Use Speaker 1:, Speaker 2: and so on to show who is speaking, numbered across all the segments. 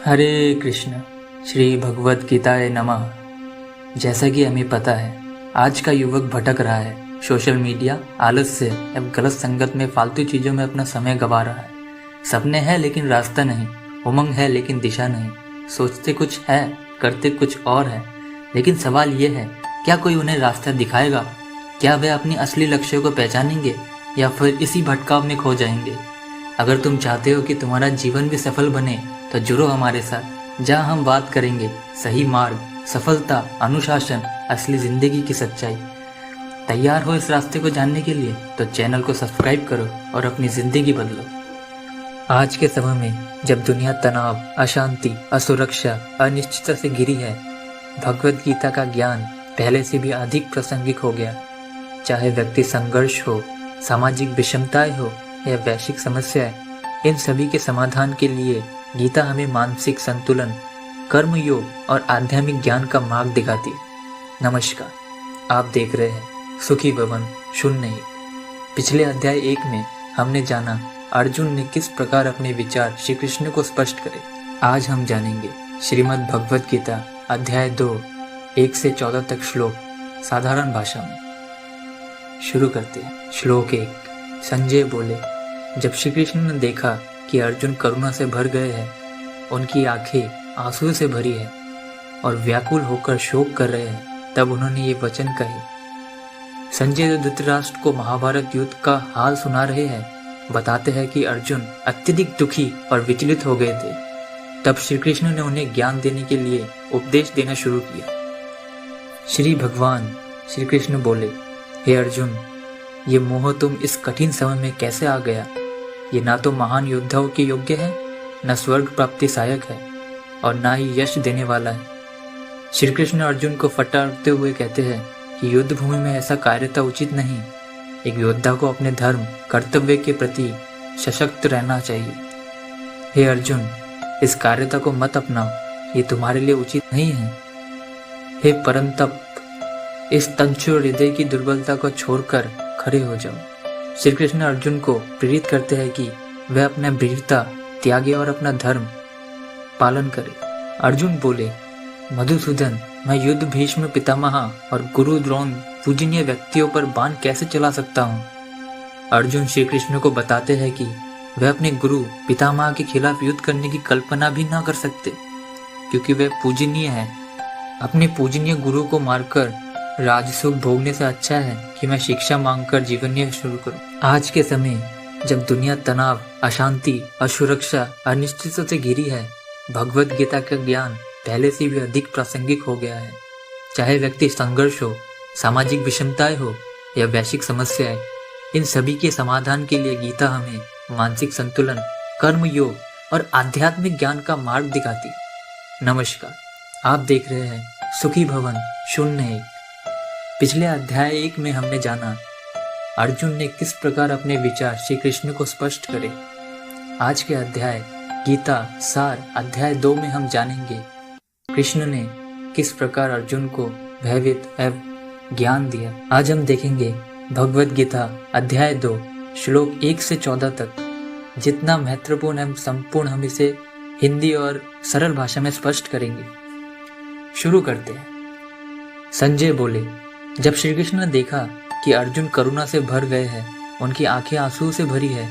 Speaker 1: हरे कृष्ण। श्री भगवद गीताय नमः। जैसा कि हमें पता है, आज का युवक भटक रहा है। सोशल मीडिया, आलस्य एवं गलत संगत में फालतू चीज़ों में अपना समय गंवा रहा है। सपने हैं लेकिन रास्ता नहीं, उमंग है लेकिन दिशा नहीं। सोचते कुछ है, करते कुछ और है। लेकिन सवाल ये है, क्या कोई उन्हें रास्ता दिखाएगा? क्या वे अपनी असली लक्ष्यों को पहचानेंगे या फिर इसी भटकाव में खो जाएंगे? अगर तुम चाहते हो कि तुम्हारा जीवन भी सफल बने तो जुड़ो हमारे साथ, जहां हम बात करेंगे सही मार्ग, सफलता, अनुशासन, असली जिंदगी की सच्चाई। तैयार हो इस रास्ते को जानने के लिए? तो चैनल को सब्सक्राइब करो और अपनी जिंदगी बदलो। आज के समय में जब दुनिया तनाव, अशांति, असुरक्षा, अनिश्चितता से घिरी है, भगवद गीता का ज्ञान पहले से भी अधिक प्रासंगिक हो गया। चाहे व्यक्ति संघर्ष हो, सामाजिक विषमताएं हो या वैश्विक समस्याएं, इन सभी के समाधान के लिए गीता हमें मानसिक संतुलन, कर्म योग और आध्यात्मिक ज्ञान का मार्ग दिखाती है। नमस्कार, आप देख रहे हैं सुखी भवन 01। पिछले अध्याय 1 में हमने जाना अर्जुन ने किस प्रकार अपने विचार श्री कृष्ण को स्पष्ट करे। आज हम जानेंगे श्रीमद् भगवद गीता अध्याय 2 1 से 14 तक श्लोक साधारण भाषा में। शुरू करते हैं। श्लोक 1। संजय बोले, जब श्री कृष्ण ने देखा कि अर्जुन करुणा से भर गए हैं, उनकी आंखें आंसू से भरी है और व्याकुल होकर शोक कर रहे हैं, तब उन्होंने ये वचन कहे। संजय धृतराष्ट्र को महाभारत युद्ध का हाल सुना रहे हैं, बताते हैं कि अर्जुन अत्यधिक दुखी और विचलित हो गए थे। तब श्री कृष्ण ने उन्हें ज्ञान देने के लिए उपदेश देना शुरू किया। श्री भगवान श्री कृष्ण बोले, हे अर्जुन, ये मोह तुम इस कठिन समय में कैसे आ गया? ये ना तो महान योद्धाओं के योग्य है, न स्वर्ग प्राप्ति सहायक है और ना ही यश देने वाला है। श्री कृष्ण अर्जुन को फटकारते हुए कहते हैं कि युद्ध भूमि में ऐसा कार्यता उचित नहीं। एक योद्धा को अपने धर्म, कर्तव्य के प्रति सशक्त रहना चाहिए। हे अर्जुन, इस कार्यता को मत अपनाओ, ये तुम्हारे लिए उचित नहीं है। हे परंतप, इस तंचुर हृदय की दुर्बलता को छोड़कर खड़े हो जाओ। श्री कृष्ण अर्जुन को प्रेरित करते हैं कि वह अपना वीरता त्यागे और अपना धर्म पालन करे। अर्जुन बोले, मधुसूदन, मैं युद्ध भीष्म पितामह और गुरु द्रोण पूजनीय व्यक्तियों पर बाण कैसे चला सकता हूँ? अर्जुन श्री कृष्ण को बताते हैं कि वह अपने गुरु पितामह के खिलाफ युद्ध करने की कल्पना भी न कर सकते, क्योंकि वह पूजनीय है। अपने पूजनीय गुरु को मारकर राजसुख भोगने से अच्छा है कि मैं शिक्षा मांगकर जीवन शुरू करूं। आज के समय जब दुनिया तनाव, अशांति, असुरक्षा, अनिश्चितता से घिरी है, भगवद गीता का ज्ञान पहले से भी अधिक प्रासंगिक हो गया है। चाहे व्यक्ति संघर्ष हो, सामाजिक विषमताएं हो या वैश्विक समस्याएं, इन सभी के समाधान के लिए गीता हमें मानसिक संतुलन, कर्म योग और आध्यात्मिक ज्ञान का मार्ग दिखाती है। नमस्कार, आप देख रहे हैं सुखी भवन 01। पिछले अध्याय 1 में हमने जाना अर्जुन ने किस प्रकार अपने विचार श्री कृष्ण को स्पष्ट करे। आज के अध्याय गीता सार अध्याय 2 में हम जानेंगे कृष्ण ने किस प्रकार अर्जुन को भयभीत एवं ज्ञान दिया। आज हम देखेंगे भगवद गीता अध्याय 2 श्लोक 1 से 14 तक। जितना महत्वपूर्ण एवं संपूर्ण हम इसे हिंदी और सरल भाषा में स्पष्ट करेंगे। शुरू करते हैं। संजय बोले, जब श्री कृष्ण ने देखा कि अर्जुन करुणा से भर गए हैं, उनकी आंखें आंसू से भरी है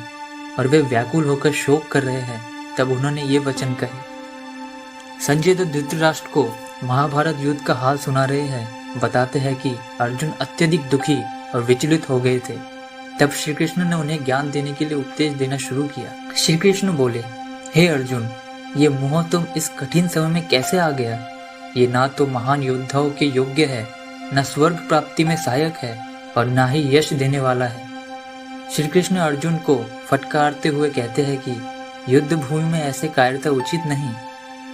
Speaker 1: और वे व्याकुल होकर शोक कर रहे हैं, तब उन्होंने ये वचन कहे। संजय तो धृतराष्ट्र को महाभारत युद्ध का हाल सुना रहे हैं, बताते हैं कि अर्जुन अत्यधिक दुखी और विचलित हो गए थे। तब श्री कृष्ण ने उन्हें ज्ञान देने के लिए उपदेश देना शुरू किया। श्री कृष्ण बोले, हे अर्जुन, ये मोह तुम इस कठिन समय में कैसे आ गया? ये ना तो महान योद्धाओं के योग्य है, न स्वर्ग प्राप्ति में सहायक है और ना ही यश देने वाला है। श्री कृष्ण अर्जुन को फटकारते हुए कहते हैं कि युद्ध भूमि में ऐसे कार्यता उचित नहीं।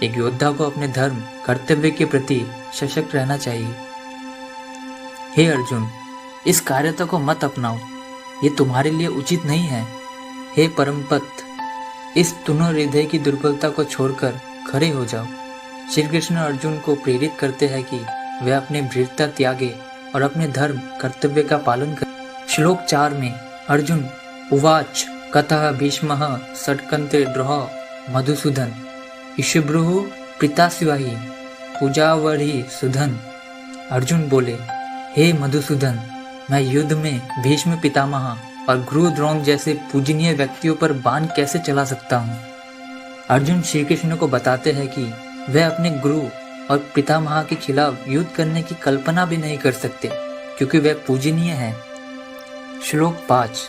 Speaker 1: एक योद्धा को अपने धर्म, कर्तव्य के प्रति सशक्त रहना चाहिए। हे अर्जुन, इस कार्यता को मत अपनाओ, ये तुम्हारे लिए उचित नहीं है। हे परमपत, इस तुनो हृदय की दुर्बलता को छोड़कर खड़े हो जाओ। श्री कृष्ण अर्जुन को प्रेरित करते हैं कि वह अपने वीरता त्यागे और अपने धर्म, कर्तव्य का पालन करे। श्लोक 4 में अर्जुन उवाच कतः भीष्मः षट्कन्ते द्रोह मधुसूदन, ईशुभ्रुः प्रीतास्वाही पूजावरी सुधन। अर्जुन बोले, हे मधुसूदन, मैं युद्ध में भीष्म पितामह और गुरु द्रोण जैसे पूजनीय व्यक्तियों पर बाण कैसे चला सकता हूँ। अर्जुन श्री कृष्ण को बताते हैं कि वह अपने गुरु और पितामह के खिलाफ युद्ध करने की कल्पना भी नहीं कर सकते क्योंकि वह पूजनीय है। श्लोक 5।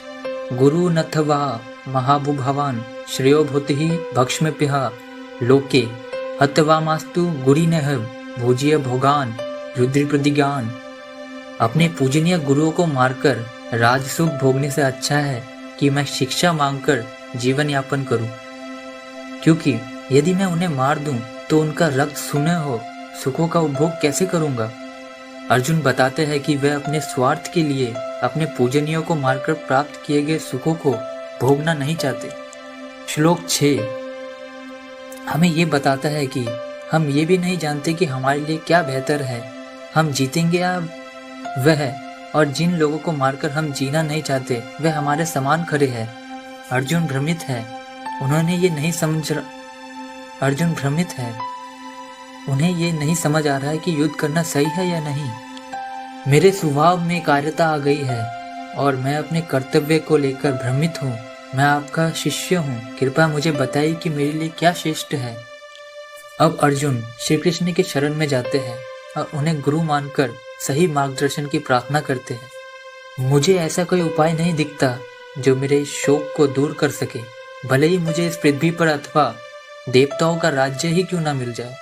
Speaker 1: गुरु नथवा महाभुभवान श्रेयो भूतिः भक्ष्मप्यः लोके हतवामास्तु गुरिनः भुज्य भोगान रुद्रप्रदिगान। अपने पूजनीय गुरुओं को मारकर राजसुख भोगने से अच्छा है कि मैं शिक्षा मांगकर जीवन यापन करूं, क्योंकि यदि मैं उन्हें मार दूं तो उनका रक्त सूने हो सुखों का उपभोग कैसे करूंगा। अर्जुन बताते हैं कि वह अपने स्वार्थ के लिए अपने पूजनीयों को मारकर प्राप्त किए गए सुखों को भोगना नहीं चाहते। श्लोक 6 हमें ये बताता है कि हम ये भी नहीं जानते कि हमारे लिए क्या बेहतर है, हम जीतेंगे या वह, और जिन लोगों को मारकर हम जीना नहीं चाहते वह हमारे समान खड़े हैं। अर्जुन भ्रमित है, उन्हें ये नहीं समझ आ रहा है कि युद्ध करना सही है या नहीं। मेरे स्वभाव में कार्यता आ गई है और मैं अपने कर्तव्य को लेकर भ्रमित हूँ। मैं आपका शिष्य हूँ, कृपया मुझे बताइए कि मेरे लिए क्या श्रेष्ठ है। अब अर्जुन श्री कृष्ण के शरण में जाते हैं और उन्हें गुरु मानकर सही मार्गदर्शन की प्रार्थना करते हैं। मुझे ऐसा कोई उपाय नहीं दिखता जो मेरे शोक को दूर कर सके, भले ही मुझे इस पृथ्वी पर अथवा देवताओं का राज्य ही क्यों ना मिल जाए।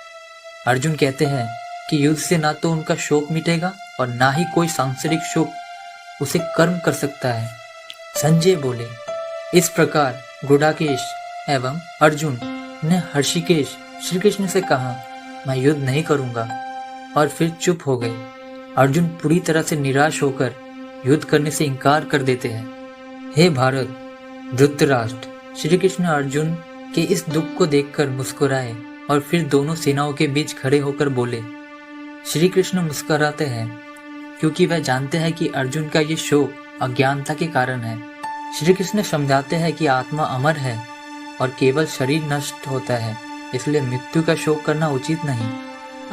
Speaker 1: अर्जुन कहते हैं कि युद्ध से ना तो उनका शोक मिटेगा और ना ही कोई सांसारिक शोक उसे कर्म कर सकता है। संजय बोले, इस प्रकार गुडाकेश एवं अर्जुन ने हर्षिकेश श्री कृष्ण से कहा, मैं युद्ध नहीं करूंगा, और फिर चुप हो गए। अर्जुन पूरी तरह से निराश होकर युद्ध करने से इनकार कर देते हैं। हे भारत, धृतराष्ट्र, श्री कृष्ण अर्जुन के इस दुख को देखकर मुस्कुराए और फिर दोनों सेनाओं के बीच खड़े होकर बोले। श्री कृष्ण मुस्कुराते हैं क्योंकि वह जानते हैं कि अर्जुन का ये शोक अज्ञानता के कारण है। श्री कृष्ण समझाते हैं कि आत्मा अमर है और केवल शरीर नष्ट होता है, इसलिए मृत्यु का शोक करना उचित नहीं।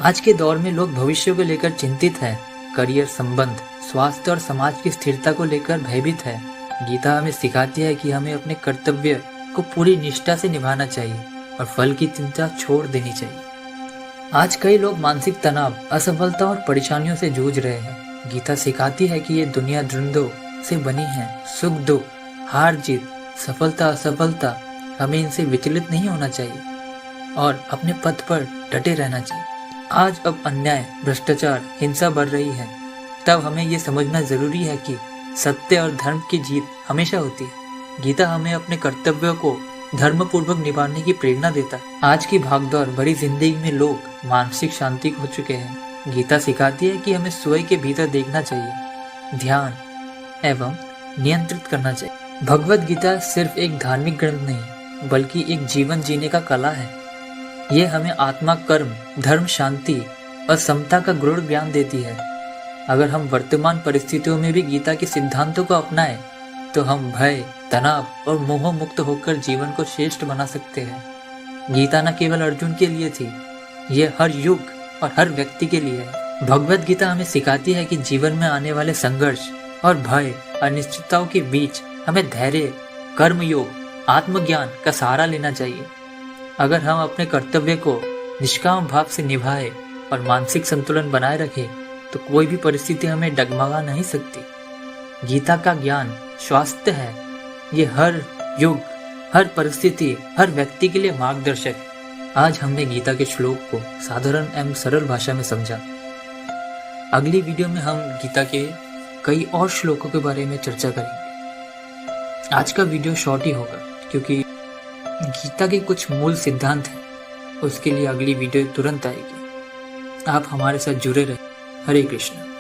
Speaker 1: आज के दौर में लोग भविष्य को लेकर चिंतित है, करियर, संबंध, स्वास्थ्य और समाज की स्थिरता को लेकर भयभीत है। गीता हमें सिखाती है कि हमें अपने कर्तव्य को पूरी निष्ठा से निभाना चाहिए और फल की चिंता छोड़ देनी चाहिए। आज कई लोग मानसिक तनाव, असफलता और परेशानियों से जूझ रहे हैं। गीता सिखाती है कि ये दुनिया द्वंद्वों से बनी है। सुख दुख, हार जीत, सफलता असफलता, हमें इनसे विचलित नहीं होना चाहिए और अपने पथ पर डटे रहना चाहिए। आज अब अन्याय, भ्रष्टाचार, हिंसा बढ़ रही है, तब हमें ये समझना जरूरी है कि सत्य और धर्म की जीत हमेशा होती है। गीता हमें अपने कर्तव्यों को धर्मपूर्वक निभाने की प्रेरणा देता है। आज की भागदौड़ भरी जिंदगी में लोग मानसिक शांति खो चुके हैं। गीता सिखाती है कि हमें स्वयं के भीतर देखना चाहिए, ध्यान एवं नियंत्रित करना चाहिए। भगवत गीता सिर्फ एक धार्मिक ग्रंथ नहीं बल्कि एक जीवन जीने का कला है। ये हमें आत्मा, कर्म, धर्म, शांति और समता का गूढ़ ज्ञान देती है। अगर हम वर्तमान परिस्थितियों में भी गीता के सिद्धांतों को अपनाएं तो हम भय, तनाव और मोह मुक्त होकर जीवन को श्रेष्ठ बना सकते हैं। गीता न केवल अर्जुन के लिए थी, ये हर युग और हर व्यक्ति के लिए है। भगवत गीता हमें सिखाती है कि जीवन में आने वाले संघर्ष और भय, अनिश्चितताओं के बीच हमें धैर्य, कर्मयोग, आत्मज्ञान का सहारा लेना चाहिए। अगर हम अपने कर्तव्य को निष्काम भाव से निभाए और मानसिक संतुलन बनाए रखें तो कोई भी परिस्थिति हमें डगमगा नहीं सकती। गीता का ज्ञान स्वास्थ्य है। ये हर युग, हर परिस्थिति, हर व्यक्ति के लिए मार्गदर्शक। आज हमने गीता के श्लोक को साधारण एवं सरल भाषा में समझा। अगली वीडियो में हम गीता के कई और श्लोकों के बारे में चर्चा करेंगे। आज का वीडियो शॉर्ट ही होगा क्योंकि गीता के कुछ मूल सिद्धांत हैं, उसके लिए अगली वीडियो तुरंत आएगी। आप हमारे साथ जुड़े रहे। हरे कृष्ण।